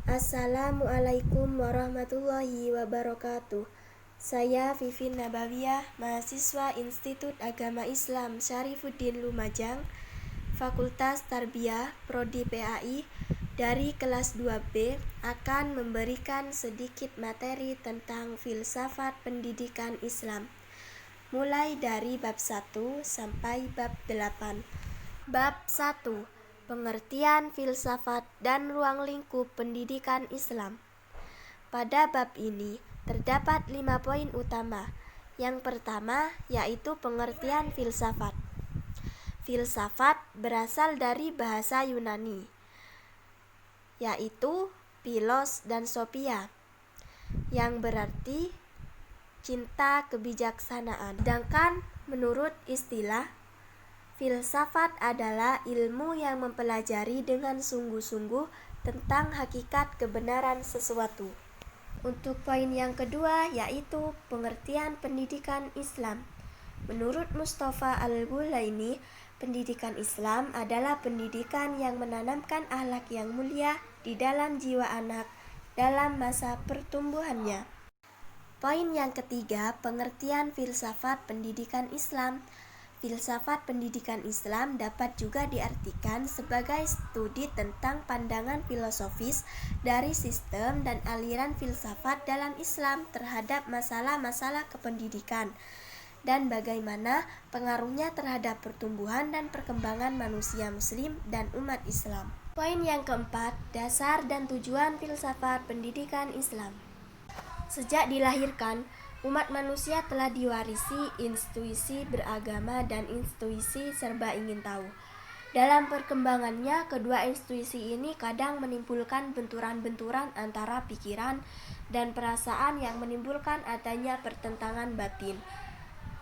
Assalamualaikum warahmatullahi wabarakatuh. Saya Vivin Nabawiyah, mahasiswa Institut Agama Islam Syarifuddin Lumajang, Fakultas Tarbiyah, Prodi PAI, dari kelas 2B akan memberikan sedikit materi tentang filsafat pendidikan Islam, mulai dari bab 1 sampai bab 8. Bab 1. Pengertian filsafat dan ruang lingkup pendidikan Islam. Pada bab ini terdapat 5 poin utama. Yang pertama yaitu pengertian filsafat. Filsafat berasal dari bahasa Yunani, yaitu philos dan sophia, yang berarti cinta kebijaksanaan. Sedangkan menurut istilah, filsafat adalah ilmu yang mempelajari dengan sungguh-sungguh tentang hakikat kebenaran sesuatu. Untuk poin yang kedua yaitu pengertian pendidikan Islam. Menurut Mustafa Al-Ghulaini, pendidikan Islam adalah pendidikan yang menanamkan akhlak yang mulia di dalam jiwa anak dalam masa pertumbuhannya. Poin yang ketiga, pengertian filsafat pendidikan Islam. Filsafat pendidikan Islam dapat juga diartikan sebagai studi tentang pandangan filosofis dari sistem dan aliran filsafat dalam Islam terhadap masalah-masalah kependidikan dan bagaimana pengaruhnya terhadap pertumbuhan dan perkembangan manusia muslim dan umat Islam. Poin yang keempat, dasar dan tujuan filsafat pendidikan Islam. Sejak dilahirkan, umat manusia telah diwarisi intuisi beragama dan intuisi serba ingin tahu. Dalam perkembangannya, kedua intuisi ini kadang menimbulkan benturan-benturan antara pikiran dan perasaan yang menimbulkan adanya pertentangan batin.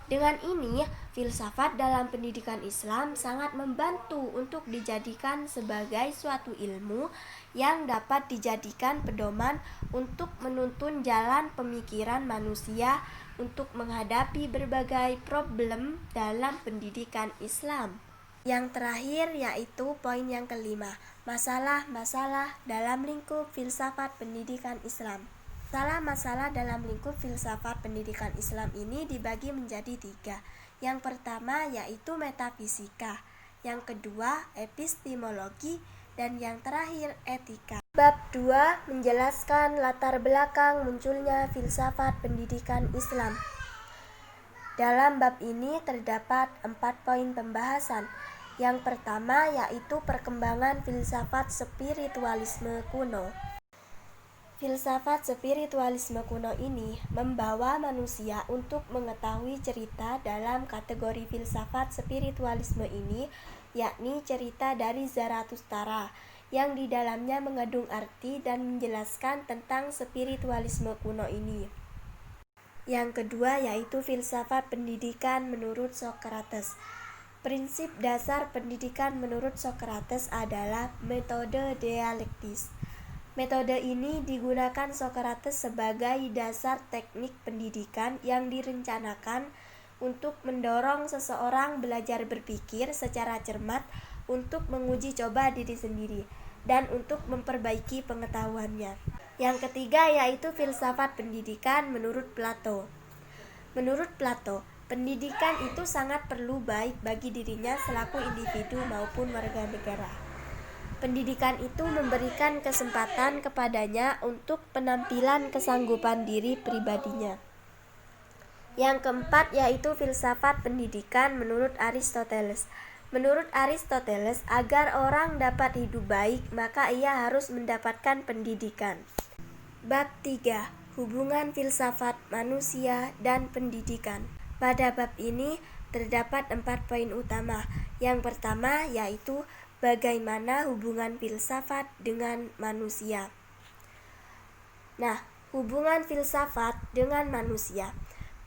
Dengan ini, filsafat dalam pendidikan Islam sangat membantu untuk dijadikan sebagai suatu ilmu yang dapat dijadikan pedoman untuk menuntun jalan pemikiran manusia untuk menghadapi berbagai problem dalam pendidikan Islam. Yang terakhir yaitu poin yang kelima, masalah-masalah dalam lingkup filsafat pendidikan Islam. Masalah-masalah dalam lingkup filsafat pendidikan Islam ini dibagi menjadi 3. Yang pertama yaitu metafisika, yang kedua epistemologi, dan yang terakhir etika. Bab 2 menjelaskan latar belakang munculnya filsafat pendidikan Islam. Dalam bab ini terdapat 4 poin pembahasan. Yang pertama yaitu perkembangan filsafat spiritualisme kuno. Filsafat spiritualisme kuno ini membawa manusia untuk mengetahui cerita dalam kategori filsafat spiritualisme ini, yakni cerita dari Zarathustra, yang di dalamnya mengandung arti dan menjelaskan tentang spiritualisme kuno ini. Yang kedua yaitu filsafat pendidikan menurut Socrates. Prinsip dasar pendidikan menurut Socrates adalah metode dialektis. Metode ini digunakan Socrates sebagai dasar teknik pendidikan yang direncanakan untuk mendorong seseorang belajar berpikir secara cermat untuk menguji coba diri sendiri dan untuk memperbaiki pengetahuannya. Yang ketiga yaitu filsafat pendidikan menurut Plato. Menurut Plato, pendidikan itu sangat perlu baik bagi dirinya selaku individu maupun warga negara. Pendidikan itu memberikan kesempatan kepadanya untuk penampilan kesanggupan diri pribadinya. Yang keempat yaitu filsafat pendidikan menurut Aristoteles. Menurut Aristoteles, agar orang dapat hidup baik, maka ia harus mendapatkan pendidikan. Bab 3. Hubungan filsafat manusia dan pendidikan. Pada bab ini terdapat 4 poin utama. Yang pertama yaitu bagaimana hubungan filsafat dengan manusia. Nah, hubungan filsafat dengan manusia.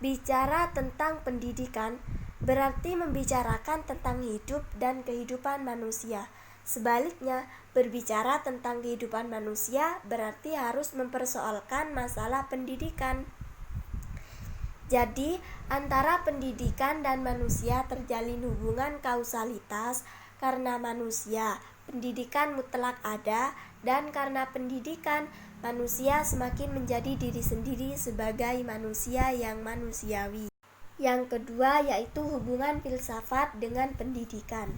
Bicara tentang pendidikan berarti membicarakan tentang hidup dan kehidupan manusia. Sebaliknya, berbicara tentang kehidupan manusia berarti harus mempersoalkan masalah pendidikan. Jadi, antara pendidikan dan manusia terjalin hubungan kausalitas karena manusia, pendidikan mutlak ada Dan karena pendidikan, manusia semakin menjadi diri sendiri sebagai manusia yang manusiawi. Yang kedua yaitu hubungan filsafat dengan pendidikan.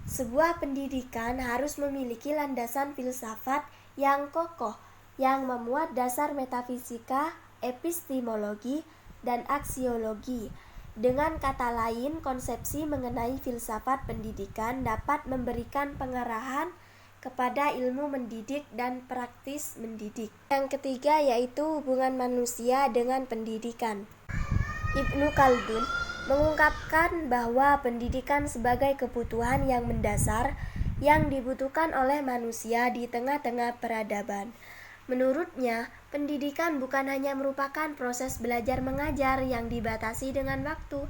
Sebuah pendidikan harus memiliki landasan filsafat yang kokoh, yang memuat dasar metafisika, epistemologi, dan aksiologi. Dengan kata lain, konsepsi mengenai filsafat pendidikan dapat memberikan pengarahan kepada ilmu mendidik dan praktis mendidik. Yang ketiga yaitu hubungan manusia dengan pendidikan. Ibnu Khaldun mengungkapkan bahwa pendidikan sebagai kebutuhan yang mendasar yang dibutuhkan oleh manusia di tengah-tengah peradaban. Menurutnya, pendidikan bukan hanya merupakan proses belajar mengajar yang dibatasi dengan waktu,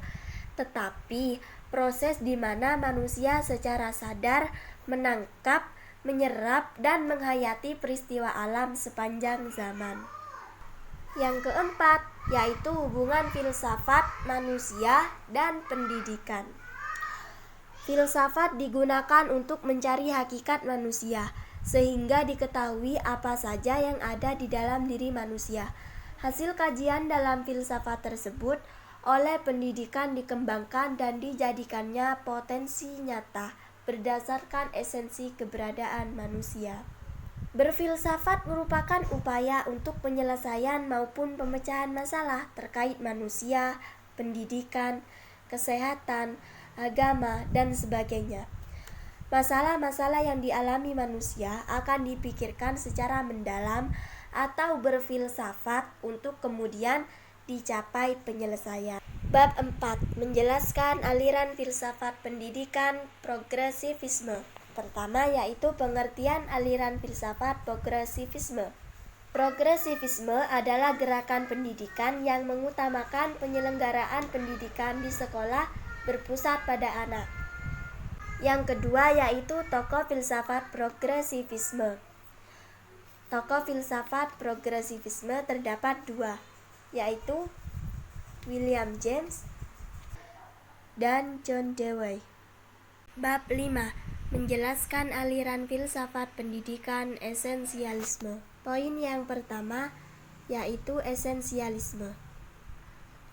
tetapi proses di mana manusia secara sadar menangkap, menyerap, dan menghayati peristiwa alam sepanjang zaman. Yang keempat, yaitu hubungan filsafat manusia dan pendidikan. Filsafat digunakan untuk mencari hakikat manusia, sehingga diketahui apa saja yang ada di dalam diri manusia. Hasil kajian dalam filsafat tersebut oleh pendidikan dikembangkan dan dijadikannya potensi nyata berdasarkan esensi keberadaan manusia. Berfilsafat merupakan upaya untuk penyelesaian maupun pemecahan masalah terkait manusia, pendidikan, kesehatan, agama, dan sebagainya. Masalah-masalah yang dialami manusia akan dipikirkan secara mendalam atau berfilsafat untuk kemudian dicapai penyelesaian. Bab 4. Menjelaskan aliran filsafat pendidikan progresivisme. Pertama yaitu pengertian aliran filsafat progresivisme. Progresivisme adalah gerakan pendidikan yang mengutamakan penyelenggaraan pendidikan di sekolah berpusat pada anak. Yang kedua yaitu tokoh filsafat progresivisme. Tokoh filsafat progresivisme terdapat dua, yaitu William James dan John Dewey. Bab 5. Menjelaskan aliran filsafat pendidikan esensialisme. Poin yang pertama yaitu esensialisme.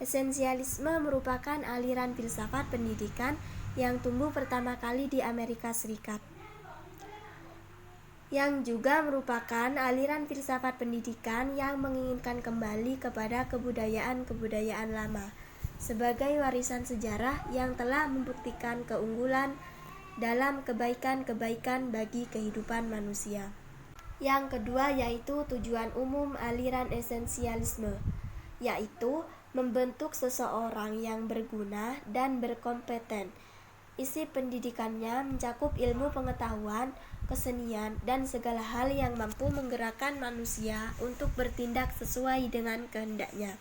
Esensialisme merupakan aliran filsafat pendidikan yang tumbuh pertama kali di Amerika Serikat, yang juga merupakan aliran filsafat pendidikan yang menginginkan kembali kepada kebudayaan-kebudayaan lama sebagai warisan sejarah yang telah membuktikan keunggulan dalam kebaikan-kebaikan bagi kehidupan manusia. Yang kedua yaitu tujuan umum aliran esensialisme, yaitu membentuk seseorang yang berguna dan berkompeten. Isi pendidikannya mencakup ilmu pengetahuan, kesenian, dan segala hal yang mampu menggerakkan manusia untuk bertindak sesuai dengan kehendaknya.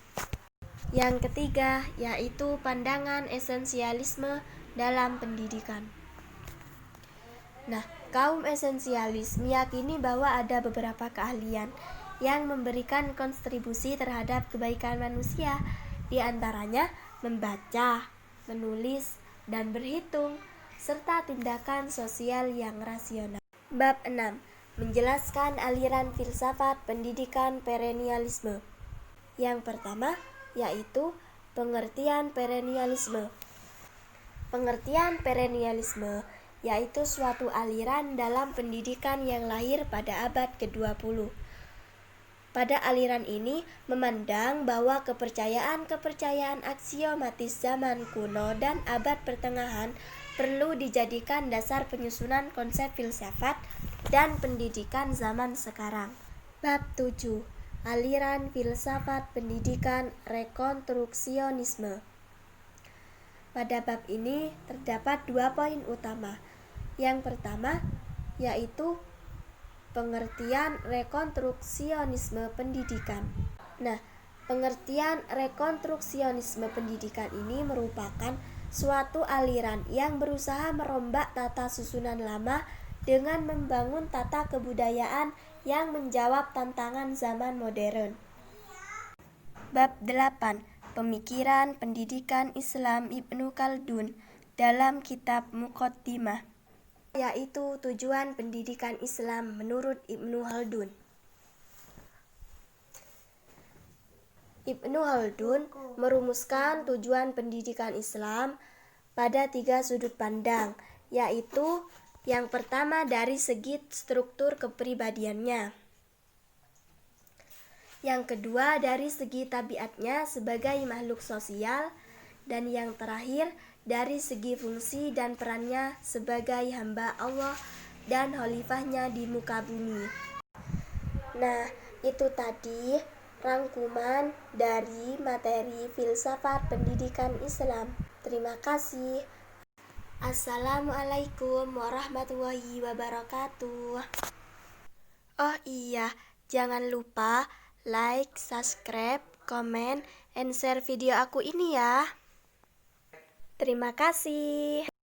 Yang ketiga yaitu pandangan esensialisme dalam pendidikan. Kaum esensialis meyakini bahwa ada beberapa keahlian yang memberikan kontribusi terhadap kebaikan manusia, di antaranya membaca, menulis, dan berhitung, serta tindakan sosial yang rasional. Bab 6. Menjelaskan aliran filsafat pendidikan perennialisme. Yang pertama yaitu pengertian perennialisme. Pengertian perennialisme yaitu suatu aliran dalam pendidikan yang lahir pada abad ke-20. Pada aliran ini memandang bahwa kepercayaan-kepercayaan aksiomatis zaman kuno dan abad pertengahan perlu dijadikan dasar penyusunan konsep filsafat dan pendidikan zaman sekarang. Bab 7. Aliran filsafat pendidikan rekonstruksionisme. Pada bab ini terdapat 2 poin utama. Yang pertama yaitu pengertian rekonstruksionisme pendidikan. Pengertian rekonstruksionisme pendidikan ini merupakan suatu aliran yang berusaha merombak tata susunan lama dengan membangun tata kebudayaan yang menjawab tantangan zaman modern. Bab 8. Pemikiran pendidikan Islam Ibnu Khaldun dalam kitab Muqaddimah. yaitu tujuan pendidikan Islam menurut Ibnu Khaldun. Ibnu Khaldun merumuskan tujuan pendidikan Islam pada 3 sudut pandang, yaitu yang pertama dari segi struktur kepribadiannya, yang kedua dari segi tabiatnya sebagai makhluk sosial, dan yang terakhir dari segi fungsi dan perannya sebagai hamba Allah dan khalifahnya di muka bumi. Nah, itu tadi rangkuman dari materi filsafat pendidikan Islam. Terima kasih. Assalamualaikum warahmatullahi wabarakatuh. Oh iya, jangan lupa like, subscribe, comment, and share video aku ini ya. Terima kasih.